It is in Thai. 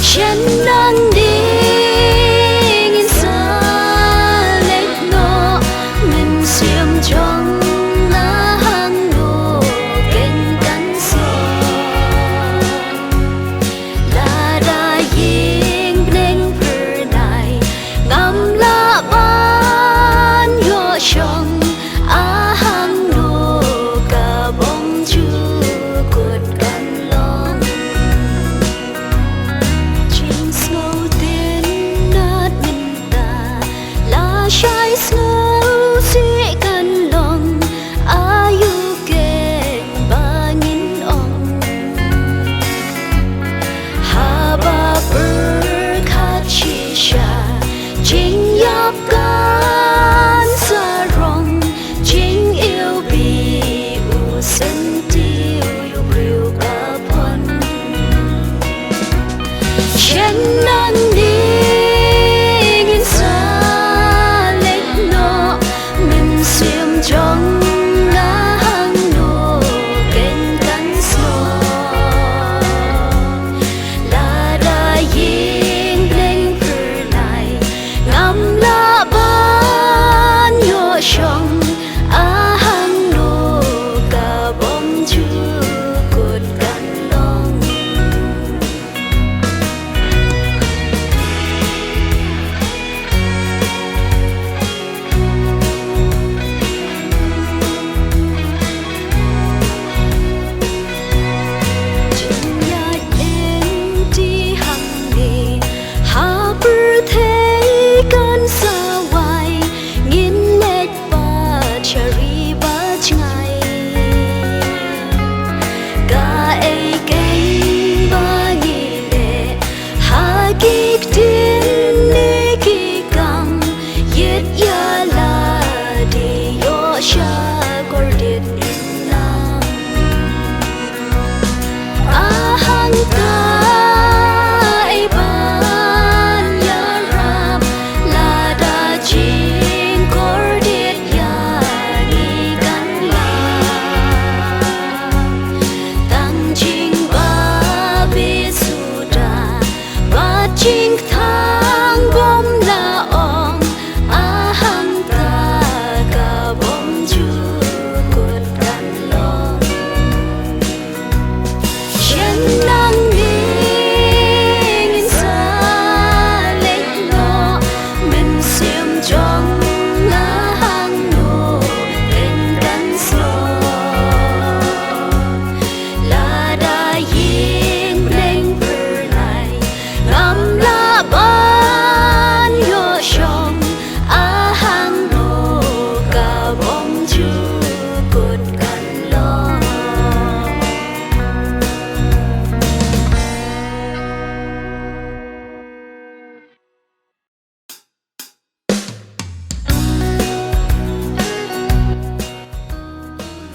ฉันนั่งดีงินซาเล็กโนมันเสียมจงนาหังโนเก่งกันสอลาดายิงเพลงเพอร์ได้งำละบ้านโยชงอาหังโนกะบงจูกดกันลองใช้สโลสิกันลงอายุเก่งบางินองฮาบาเบอร์คาชิชาจิงยับกันสรงจิงเอวบีอุสันติอยู่ปลิวกะพนฉันนั่งดีจงนาหังโนเก่งกันสอลาดายิงเพลงเพอร์ไลงำละบ้านโยชงอาหังโนกะบงจูกดกันลงJing